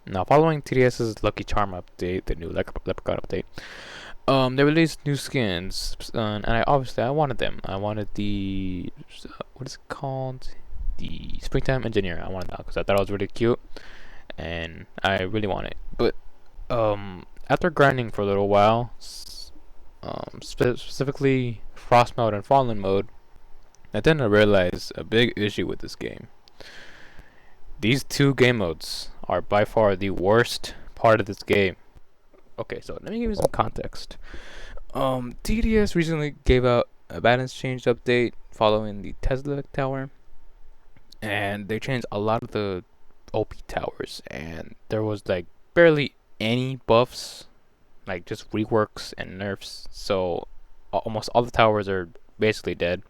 Now, following TDS's Lucky Charm update, the new Leprechaun update, they released new skins, and I wanted them. I wanted the what is it called? The Springtime Engineer. I wanted that because I thought it was really cute, and I really want it. But after grinding for a little while, specifically Frost mode and Fallen mode, I tend to realize a big issue with this game. These two game modes are by far the worst part of this game. Okay, so let me give you some context. TDS recently gave out a balance change update following the Tesla tower, and they changed a lot of the OP towers, and there was like barely any buffs, like just reworks and nerfs. So almost all the towers are basically dead,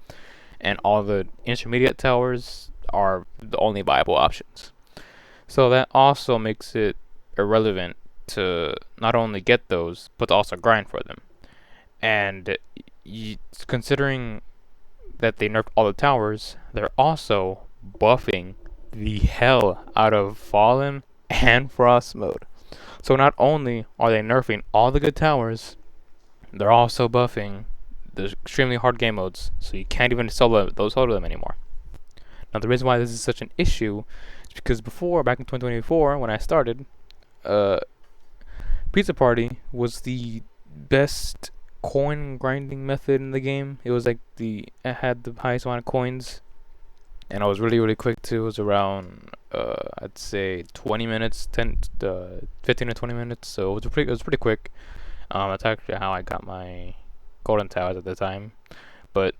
and all the intermediate towers are the only viable options. So that also makes it irrelevant to not only get those, but to also grind for them. And considering that they nerfed all the towers, they're also buffing the hell out of Fallen and Frost mode. So not only are they nerfing all the good towers, they're also buffing the extremely hard game modes, so you can't even solo them anymore. Now the reason why this is such an issue is because before, back in 2024, when I started, Pizza Party was the best coin grinding method in the game. It was like it had the highest amount of coins, and I was really quick too. It was around I'd say 20 minutes, 15 to 20 minutes. So it was pretty quick. That's actually how I got my golden towers at the time. But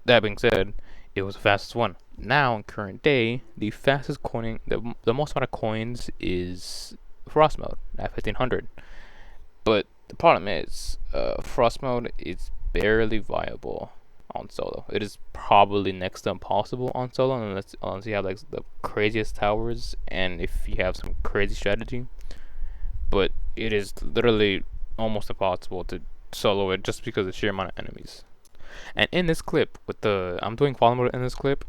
that being said, it was the fastest one. Now in current day, the fastest coining, the most amount of coins is Frost mode at 1500. But the problem is, Frost mode is barely viable on solo. It is probably next to impossible on solo unless you have like the craziest towers and if you have some crazy strategy. But it is literally almost impossible to solo it just because of the sheer amount of enemies. And in this clip, I'm doing Fallen mode in this clip,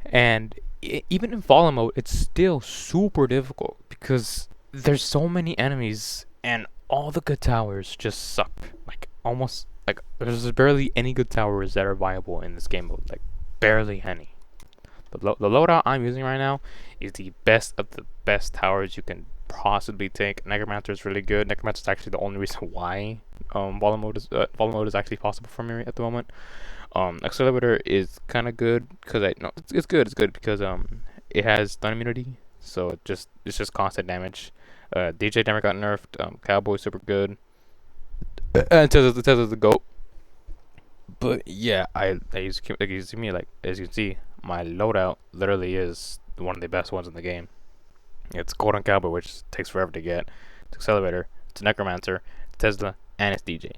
and even in Fallen mode, it's still super difficult because there's so many enemies and all the good towers just suck. Like almost like there's barely any good towers that are viable in this game mode. Like barely any. The loadout I'm using right now is the best of the best towers you can possibly take. Necromancer is really good. Necromancer is actually the only reason why Fallen mode is actually possible for me at the moment. Accelerator is kind of good because it's good because it has stun immunity, so it's just constant damage. DJ never got nerfed. Cowboy super good. Tesla's the goat. But yeah, as you can see, my loadout literally is one of the best ones in the game. It's Golden Cowboy, which takes forever to get. It's Accelerator. It's Necromancer. It's Tesla, and it's DJ.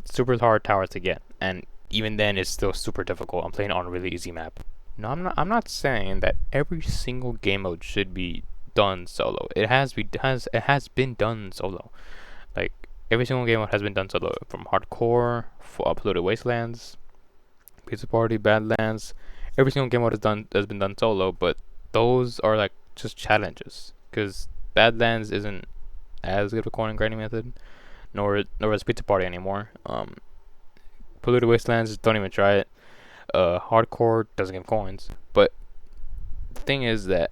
It's super hard towers to get, and even then, it's still super difficult. I'm playing on a really easy map. No, I'm not saying that every single game mode should be done solo. It has been done solo. Like every single game mode has been done solo, from hardcore, for Polluted Wastelands, Pizza Party, Badlands. Every single game mode has been done solo, but those are like just challenges. Because Badlands isn't as good of a coin grinding method, nor is Pizza Party anymore. Polluted Wastelands, don't even try it. Hardcore doesn't give coins. But the thing is that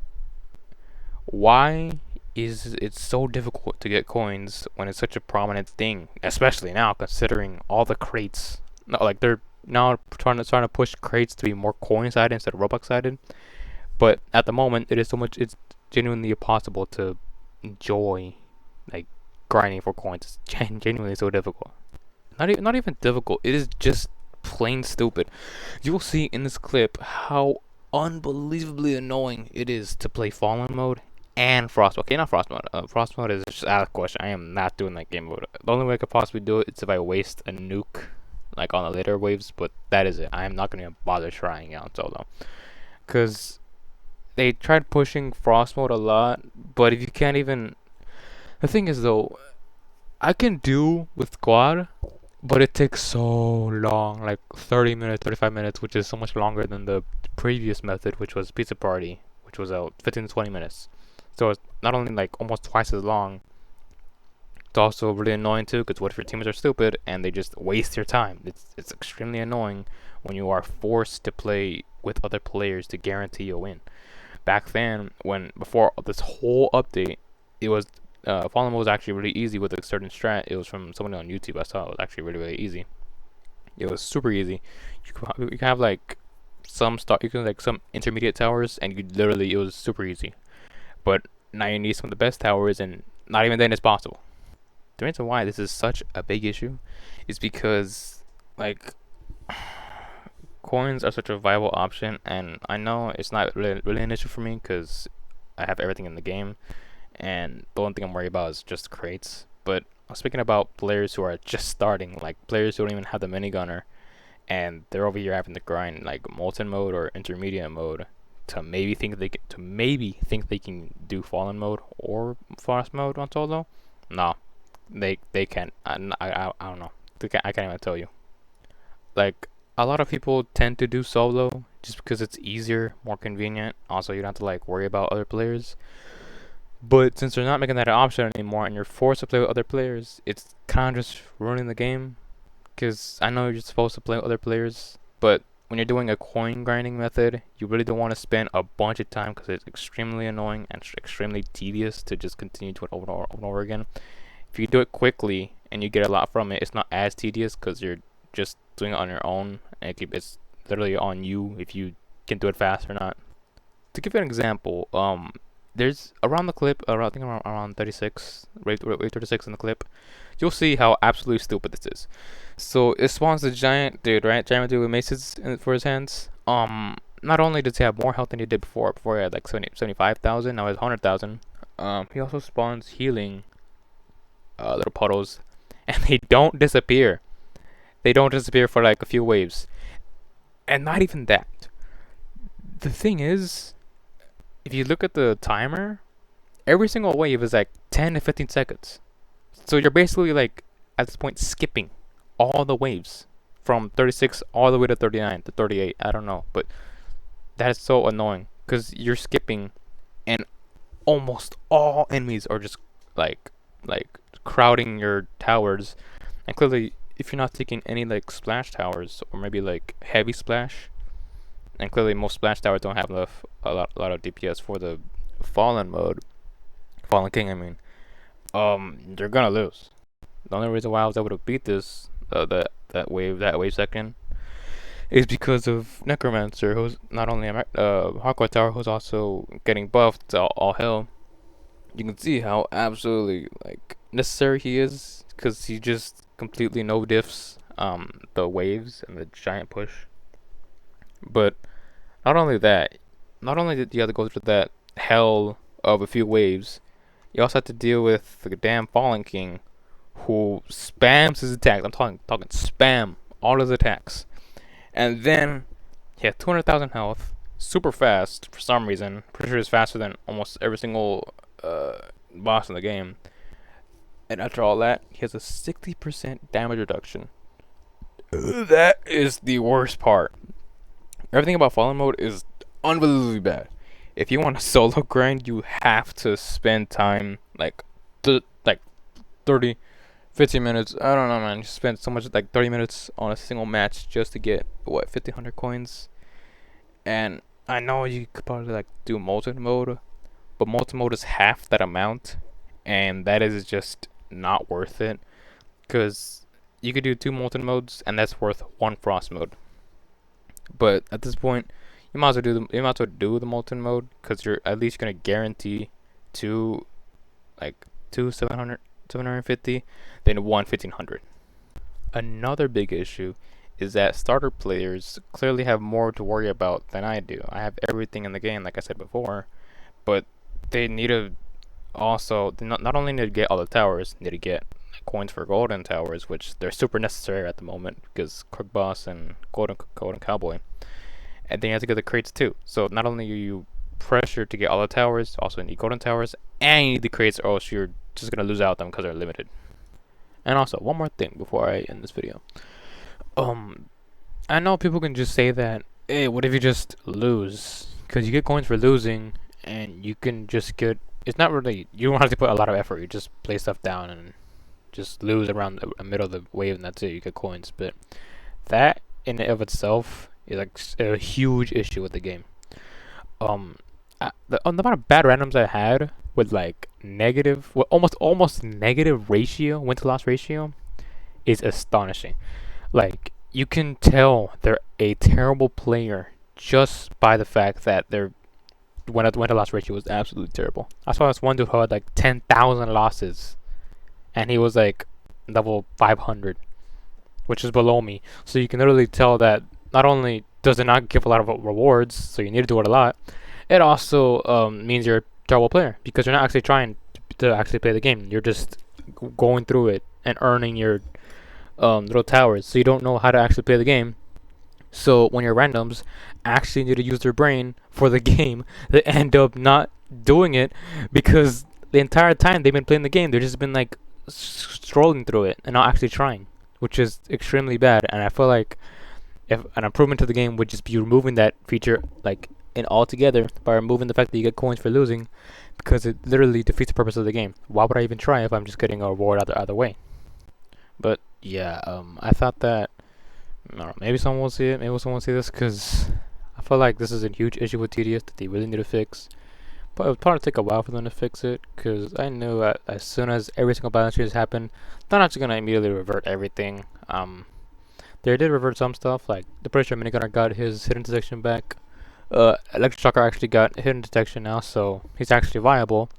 why is it so difficult to get coins when it's such a prominent thing? Especially now, considering all the crates. No, like they're now trying to push crates to be more coin sided instead of Robux sided. But at the moment, it's genuinely impossible to enjoy like grinding for coins. It's genuinely so difficult. Not even difficult. It is just plain stupid. You will see in this clip how unbelievably annoying it is to play Fallen mode and Frost mode. Okay, not Frost mode. Frost mode is just out of question. I am not doing that game mode. The only way I could possibly do it is if I waste a nuke, like on the later waves. But that is it. I am not gonna bother trying out solo, cause they tried pushing Frost mode a lot. But if you can't even, the thing is though, I can do with squad. But it takes so long, like 30 minutes, 35 minutes, which is so much longer than the previous method, which was Pizza Party, which was 15 to 20 minutes. So it's not only like almost twice as long, it's also really annoying too, because what if your teammates are stupid and they just waste your time? It's extremely annoying when you are forced to play with other players to guarantee a win. Back then, when before this whole update, it was fallen mode was actually really easy with a certain strat. It was from someone on YouTube. I saw it was actually really easy. It was super easy. You can have like you can like some intermediate towers, and you literally it was super easy. But now you need some of the best towers, and not even then it's possible. The reason why this is such a big issue is because like coins are such a viable option, and I know it's not really an issue for me because I have everything in the game, and the only thing I'm worried about is just crates. But I'm speaking about players who are just starting, like players who don't even have the minigunner, and they're over here having to grind like molten mode or intermediate mode to maybe think they can do fallen mode or frost mode on solo. No, they can't. I don't know. I can't even tell you. Like a lot of people tend to do solo just because it's easier, more convenient. Also, you don't have to like worry about other players. But since they're not making that an option anymore, and you're forced to play with other players, it's kind of just ruining the game. Because I know you're supposed to play with other players, but when you're doing a coin grinding method, you really don't want to spend a bunch of time because it's extremely annoying and extremely tedious to just continue to it over and over again. If you do it quickly and you get a lot from it, it's not as tedious because you're just doing it on your own, and it's literally on you if you can do it fast or not. To give you an example, there's around the clip, I think around 36, rate 36 in the clip, you'll see how absolutely stupid this is. So it spawns the giant dude, right? Giant dude with maces for his hands. Not only does he have more health than he did before he had like 75,000, now he has 100,000. He also spawns healing little puddles, and they don't disappear. They don't disappear for like a few waves. And not even that. The thing is, if you look at the timer, every single wave is like 10 to 15 seconds. So you're basically like at this point skipping all the waves from 36 all the way to 39 to 38. I don't know, but that is so annoying because you're skipping, and almost all enemies are just like crowding your towers. And clearly, if you're not taking any like splash towers or maybe like heavy splash, and clearly most splash towers don't have a lot of DPS for the fallen mode, fallen king. I mean, you're gonna lose. The only reason why I was able to beat this that wave second is because of Necromancer, who's not only a hardcore tower, who's also getting buffed to all hell. You can see how absolutely like necessary he is, because he just completely no diffs the waves and the giant push. But not only that, not only did you have to go through that hell of a few waves, you also have to deal with the damn Fallen King, who spams his attacks. I'm talking spam all his attacks, and then he had 200,000 health, super fast for some reason. Pretty sure he's faster than almost every single boss in the game. And after all that, he has a 60% damage reduction. That is the worst part. Everything about Fallen mode is unbelievably bad. If you want a solo grind, you have to spend time like 30, 15 minutes. I don't know, man. You spend so much, like 30 minutes on a single match just to get what 1,500 coins. And I know you could probably like do molten mode, but molten mode is half that amount, and that is just not worth it. Because you could do 2 molten modes, and that's worth 1 frost mode. But at this point, you might as well do the molten mode, because you're at least gonna guarantee two 750, then 1,500. Another big issue is that starter players clearly have more to worry about than I do. I have everything in the game, like I said before, but they need to also not only need to get all the towers, need to get coins for golden towers, which they're super necessary at the moment because Quick Boss and Golden Cowboy. And then you have to get the crates too. So not only are you pressured to get all the towers, also need golden towers, and you need the crates, or else you're just gonna lose out them because they're limited. And also, one more thing before I end this video. I know people can just say that, hey, what if you just lose? Because you get coins for losing, and you can just get it's not really, you don't have to put a lot of effort. You just play stuff down and just lose around the middle of the wave, and that's it. You get coins, but that in and of itself is like a huge issue with the game. Um, the amount of bad randoms I had with like negative, well, almost negative ratio, win to loss ratio, is astonishing. Like you can tell they're a terrible player just by the fact that their win to loss ratio was absolutely terrible. I saw this one dude who had like 10,000 losses, and he was like level 500, which is below me. So you can literally tell that not only does it not give a lot of rewards, so you need to do it a lot, it also means you're a terrible player because you're not actually trying to actually play the game. You're just going through it and earning your little towers, so you don't know how to actually play the game. So when your randoms actually need to use their brain for the game, they end up not doing it because the entire time they've been playing the game, they've just been like strolling through it and not actually trying, which is extremely bad. And I feel like if an improvement to the game would just be removing that feature like in altogether by removing the fact that you get coins for losing, because it literally defeats the purpose of the game. Why would I even try if I'm just getting a reward either way? But yeah, I thought that I don't know, maybe someone will see it, maybe someone will see this, because I feel like this is a huge issue with TDS that they really need to fix. But it would probably take a while for them to fix it, because I knew that as soon as every single balance change happened, they're not just going to immediately revert everything. They did revert some stuff, like the pretty sure Minigunner got his hidden detection back. Electric Shocker actually got hidden detection now, so he's actually viable.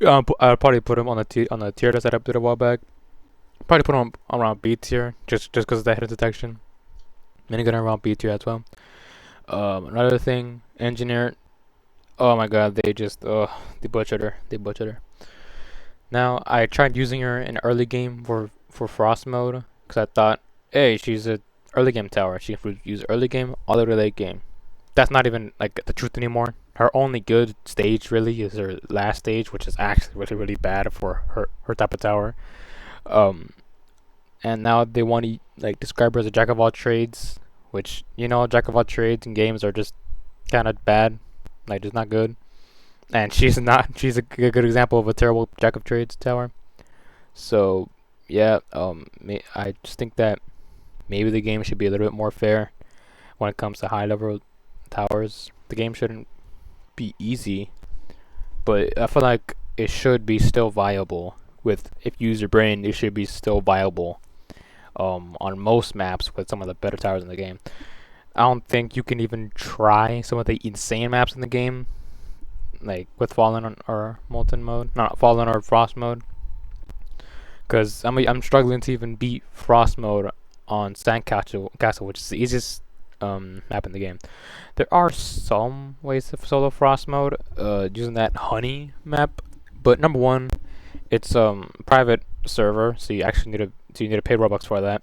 I'll probably put him on the tier that I updated a while back. Probably put him around B tier, just because of that hidden detection. Minigunner around B tier as well. Another thing, Engineer. Oh my god, they butchered her. They butchered her. Now I tried using her in early game for Frost mode, because I thought, hey, she's a early game tower. She can use early game all the way to late game. That's not even like the truth anymore. Her only good stage really is her last stage, which is actually really really bad for her type of tower. Um, and now they want to like describe her as a jack of all trades, which jack of all trades in games are just kind of bad, like just not good. And she's not. She's a good example of a terrible jack of trades tower. So yeah, I just think that maybe the game should be a little bit more fair when it comes to high level towers. The game shouldn't be easy, but I feel like it should be still viable. With if you use your brain, it should be still viable. On most maps with some of the better towers in the game. I don't think you can even try some of the insane maps in the game, like with Fallen or Molten mode, not Fallen or Frost mode. Because I'm struggling to even beat Frost mode on Castle, which is the easiest map in the game. There are some ways to solo Frost mode using that Honey map, but number one, it's private server, so you actually need to pay Robux for that,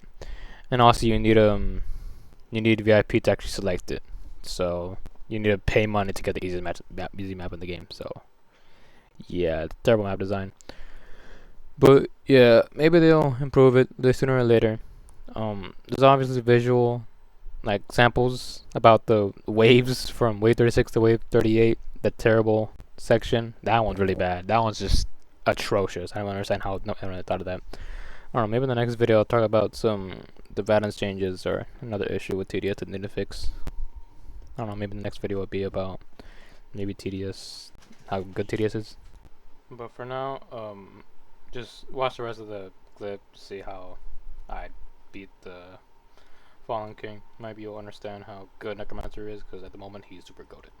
and also you need VIP to actually select it. So you need to pay money to get the easy map in the game. So yeah, terrible map design. But yeah, maybe they'll improve it sooner or later. There's obviously visual like samples about the waves from wave 36 to wave 38. The terrible section. That one's really bad. That one's just atrocious. I don't understand how no one thought of that. I don't know. Maybe in the next video I'll talk about the balance changes or another issue with TDS that need to fix. I don't know. Maybe the next video will be about maybe TDS, how good TDS is. But for now, just watch the rest of the clip to see how I beat the Fallen King. Maybe you'll understand how good Necromancer is, because at the moment he's super goated.